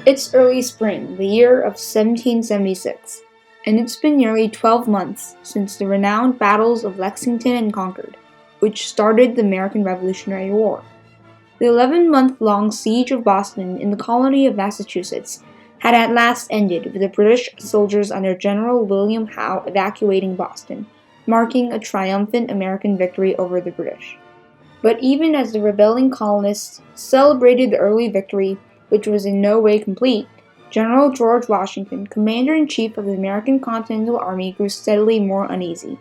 It's early spring, the year of 1776, and it's been nearly 12 months since the renowned battles of Lexington and Concord, which started the American Revolutionary War. The 11-month-long siege of Boston in the colony of Massachusetts had at last ended with the British soldiers under General William Howe evacuating Boston, marking a triumphant American victory over the British. But even as the rebelling colonists celebrated the early victory, which was in no way complete, General George Washington, Commander-in-Chief of the American Continental Army, grew steadily more uneasy.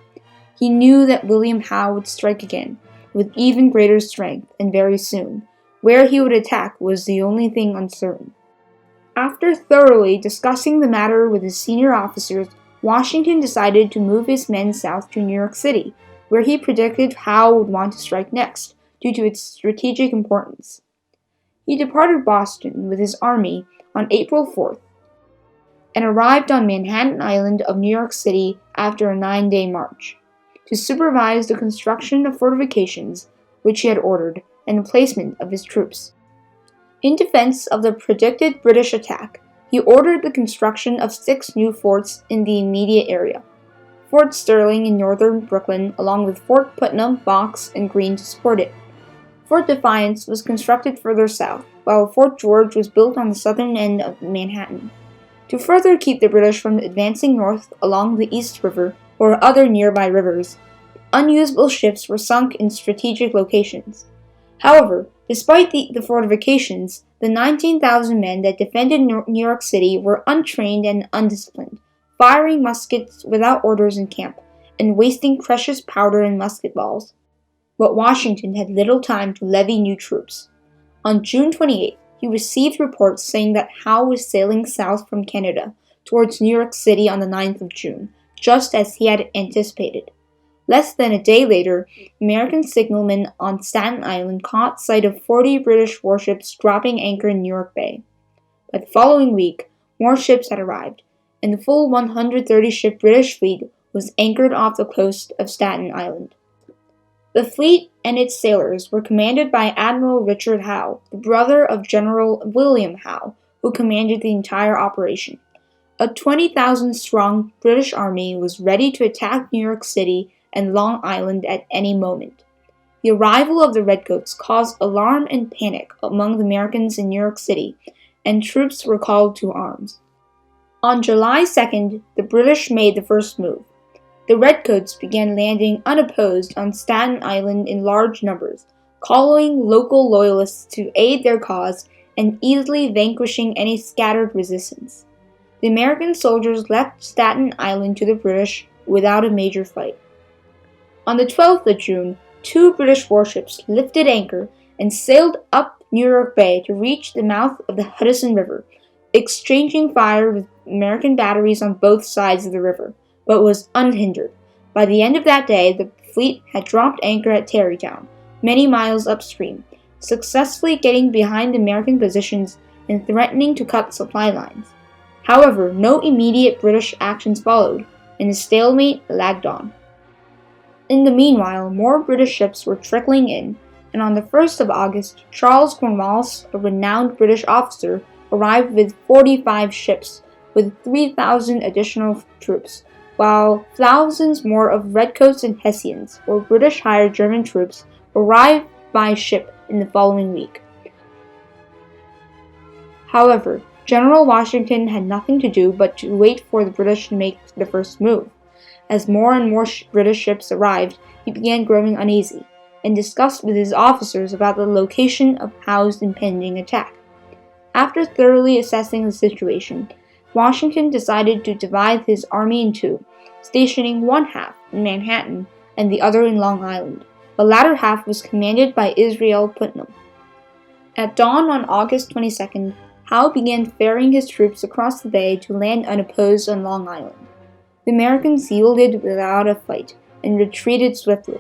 He knew that William Howe would strike again, with even greater strength, and very soon. Where he would attack was the only thing uncertain. After thoroughly discussing the matter with his senior officers, Washington decided to move his men south to New York City, where he predicted Howe would want to strike next, due to its strategic importance. He departed Boston with his army on April 4th and arrived on Manhattan Island of New York City after a 9-day march, to supervise the construction of fortifications which he had ordered and the placement of his troops. In defense of the predicted British attack, he ordered the construction of 6 new forts in the immediate area. Fort Sterling in northern Brooklyn, along with Fort Putnam, Box, and Greene to support it. Fort Defiance was constructed further south, while Fort George was built on the southern end of Manhattan, to further keep the British from advancing north along the East River or other nearby rivers. Unusable ships were sunk in strategic locations. However, despite the fortifications, the 19,000 men that defended New York City were untrained and undisciplined, firing muskets without orders in camp, and wasting precious powder and musket balls. But Washington had little time to levy new troops. On June 28th, he received reports saying that Howe was sailing south from Canada towards New York City on the 9th of June, just as he had anticipated. Less than a day later, American signalmen on Staten Island caught sight of 40 British warships dropping anchor in New York Bay. By the following week, more ships had arrived, and the full 130-ship British fleet was anchored off the coast of Staten Island. The fleet and its sailors were commanded by Admiral Richard Howe, the brother of General William Howe, who commanded the entire operation. A 20,000-strong British army was ready to attack New York City and Long Island at any moment. The arrival of the Redcoats caused alarm and panic among the Americans in New York City, and troops were called to arms. On July 2nd, the British made the first move. The Redcoats began landing unopposed on Staten Island in large numbers, calling local loyalists to aid their cause and easily vanquishing any scattered resistance. The American soldiers left Staten Island to the British without a major fight. On the 12th of June, 2 British warships lifted anchor and sailed up New York Bay to reach the mouth of the Hudson River, exchanging fire with American batteries on both sides of the river, but was unhindered. By the end of that day, the fleet had dropped anchor at Tarrytown, many miles upstream, successfully getting behind American positions and threatening to cut supply lines. However, no immediate British actions followed, and the stalemate lagged on. In the meanwhile, more British ships were trickling in, and on the 1st of August, Charles Cornwallis, a renowned British officer, arrived with 45 ships, with 3,000 additional troops, while thousands more of Redcoats and Hessians, or British-hired German troops, arrived by ship in the following week. However, General Washington had nothing to do but to wait for the British to make the first move. As more and more British ships arrived, he began growing uneasy, and discussed with his officers about the location of Howe's impending attack. After thoroughly assessing the situation, Washington decided to divide his army in 2, stationing one half in Manhattan and the other in Long Island. The latter half was commanded by Israel Putnam. At dawn on August 22nd, Howe began ferrying his troops across the bay to land unopposed on Long Island. The Americans yielded without a fight and retreated swiftly.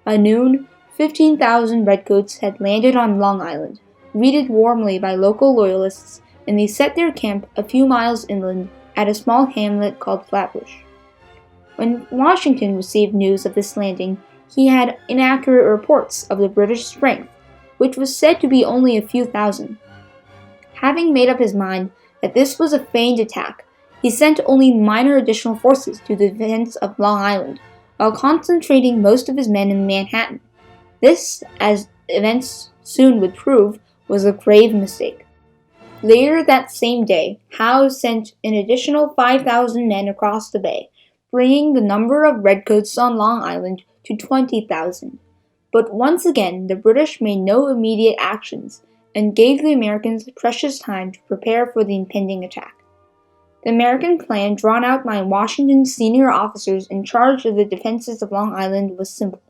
By noon, 15,000 Redcoats had landed on Long Island, greeted warmly by local loyalists, and they set their camp a few miles inland at a small hamlet called Flatbush. When Washington received news of this landing, he had inaccurate reports of the British strength, which was said to be only a few thousand. Having made up his mind that this was a feigned attack, he sent only minor additional forces to the defense of Long Island, while concentrating most of his men in Manhattan. This, as events soon would prove, was a grave mistake. Later that same day, Howe sent an additional 5,000 men across the bay, bringing the number of redcoats on Long Island to 20,000. But once again, the British made no immediate actions and gave the Americans precious time to prepare for the impending attack. The American plan drawn out by Washington's senior officers in charge of the defenses of Long Island was simple.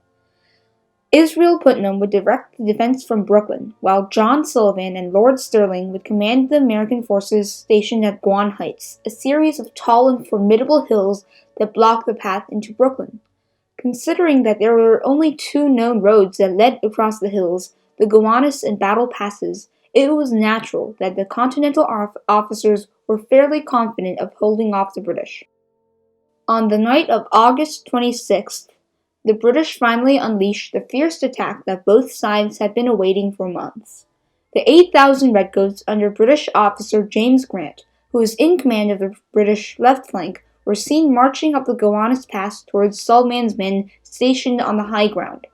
Israel Putnam would direct the defense from Brooklyn, while John Sullivan and Lord Stirling would command the American forces stationed at Guan Heights, a series of tall and formidable hills that blocked the path into Brooklyn. Considering that there were only two known roads that led across the hills, the Gowanus and Battle Passes, it was natural that the Continental officers were fairly confident of holding off the British. On the night of August 26th, the British finally unleashed the fierce attack that both sides had been awaiting for months. The 8,000 redcoats under British officer James Grant, who was in command of the British left flank, were seen marching up the Gowanus Pass towards Sullivan's men stationed on the high ground.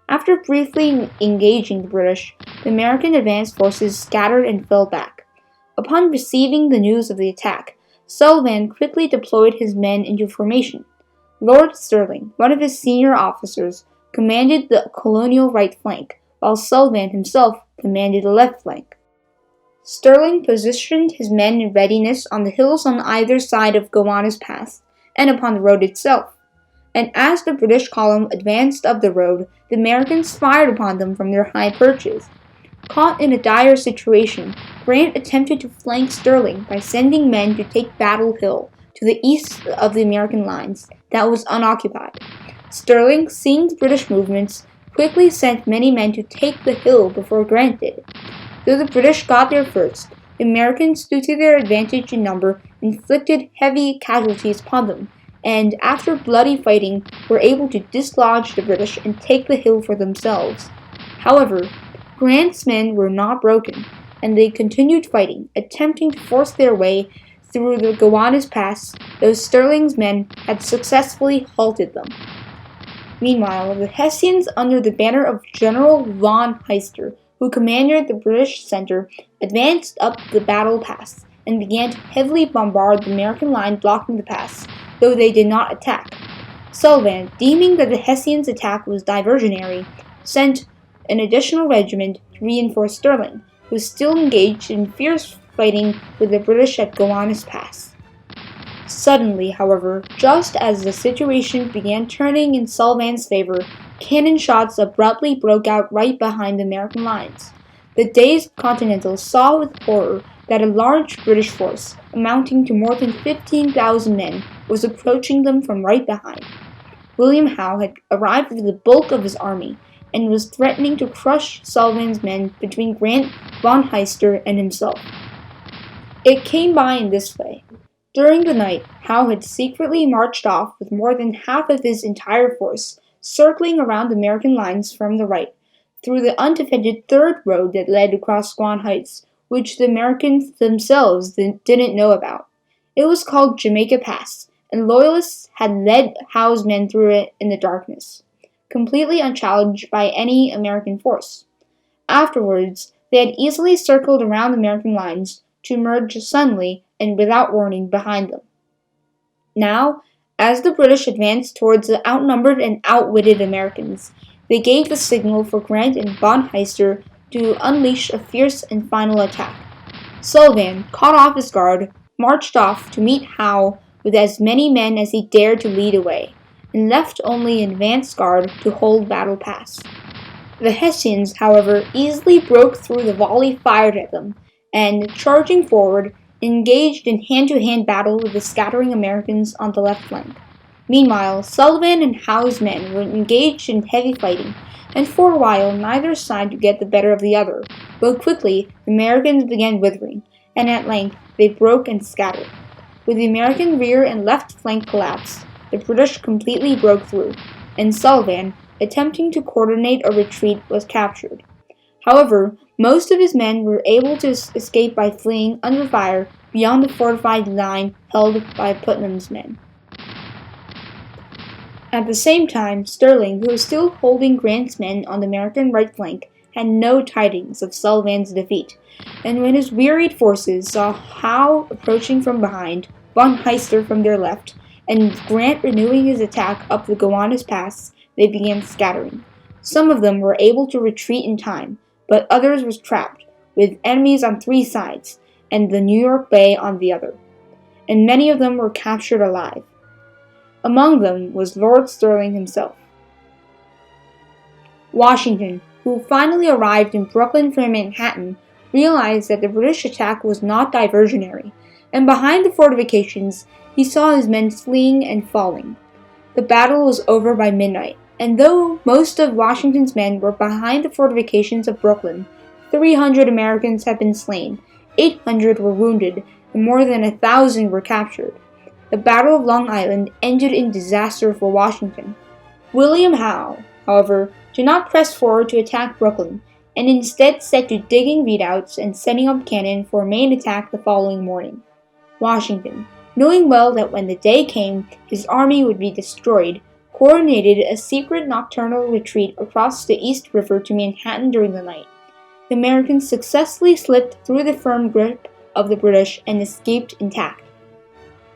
After briefly engaging the British, the American advance forces scattered and fell back. Upon receiving the news of the attack, Sullivan quickly deployed his men into formation. Lord Stirling, one of his senior officers, commanded the colonial right flank, while Sullivan himself commanded the left flank. Stirling positioned his men in readiness on the hills on either side of Gowanus Pass and upon the road itself. And as the British column advanced up the road, the Americans fired upon them from their high perches. Caught in a dire situation, Grant attempted to flank Stirling by sending men to take Battle Hill, to the east of the American lines, that was unoccupied. Stirling, seeing the British movements, quickly sent many men to take the hill before Grant did. Though the British got there first, the Americans, due to their advantage in number, inflicted heavy casualties upon them, and after bloody fighting, were able to dislodge the British and take the hill for themselves. However, Grant's men were not broken, and they continued fighting, attempting to force their way through the Gowanus Pass, though Stirling's men had successfully halted them. Meanwhile, the Hessians, under the banner of General von Heister, who commanded the British center, advanced up the Battle Pass and began to heavily bombard the American line blocking the pass, though they did not attack. Sullivan, deeming that the Hessians' attack was diversionary, sent an additional regiment to reinforce Stirling, who was still engaged in fierce fighting with the British at Gowanus Pass. Suddenly, however, just as the situation began turning in Sullivan's favor, cannon shots abruptly broke out right behind the American lines. The dazed Continentals saw with horror that a large British force, amounting to more than 15,000 men, was approaching them from right behind. William Howe had arrived with the bulk of his army, and was threatening to crush Sullivan's men between Grant, von Heister, and himself. It came by in this way. During the night, Howe had secretly marched off with more than half of his entire force, circling around the American lines from the right, through the undefended third road that led across Guan Heights, which the Americans themselves didn't know about. It was called Jamaica Pass, and Loyalists had led Howe's men through it in the darkness, completely unchallenged by any American force. Afterwards, they had easily circled around the American lines to emerge suddenly and without warning behind them. Now, as the British advanced towards the outnumbered and outwitted Americans, they gave the signal for Grant and von Heister to unleash a fierce and final attack. Sullivan, caught off his guard, marched off to meet Howe with as many men as he dared to lead away, and left only an advance guard to hold Battle Pass. The Hessians, however, easily broke through the volley fired at them, and, charging forward, engaged in hand-to-hand battle with the scattering Americans on the left flank. Meanwhile, Sullivan and Howe's men were engaged in heavy fighting, and for a while neither side could get the better of the other, but quickly the Americans began withering, and at length they broke and scattered. With the American rear and left flank collapsed, the British completely broke through, and Sullivan, attempting to coordinate a retreat, was captured. However, most of his men were able to escape by fleeing under fire beyond the fortified line held by Putnam's men. At the same time, Sterling, who was still holding Grant's men on the American right flank, had no tidings of Sullivan's defeat, and when his wearied forces saw Howe approaching from behind, von Heister from their left, and Grant renewing his attack up the Gowanus Pass, they began scattering. Some of them were able to retreat in time, but others were trapped, with enemies on three sides, and the New York Bay on the other, and many of them were captured alive. Among them was Lord Sterling himself. Washington, who finally arrived in Brooklyn from Manhattan, realized that the British attack was not diversionary, and behind the fortifications he saw his men fleeing and falling. The battle was over by midnight, and though most of Washington's men were behind the fortifications of Brooklyn, 300 Americans had been slain, 800 were wounded, and more than 1,000 were captured. The Battle of Long Island ended in disaster for Washington. William Howe, however, did not press forward to attack Brooklyn, and instead set to digging redoubts and setting up cannon for a main attack the following morning. Washington, knowing well that when the day came his army would be destroyed, coordinated a secret nocturnal retreat across the East River to Manhattan during the night. The Americans successfully slipped through the firm grip of the British and escaped intact.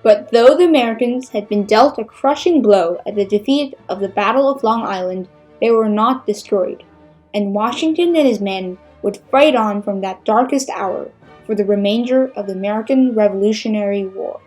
But though the Americans had been dealt a crushing blow at the defeat of the Battle of Long Island, they were not destroyed, and Washington and his men would fight on from that darkest hour for the remainder of the American Revolutionary War.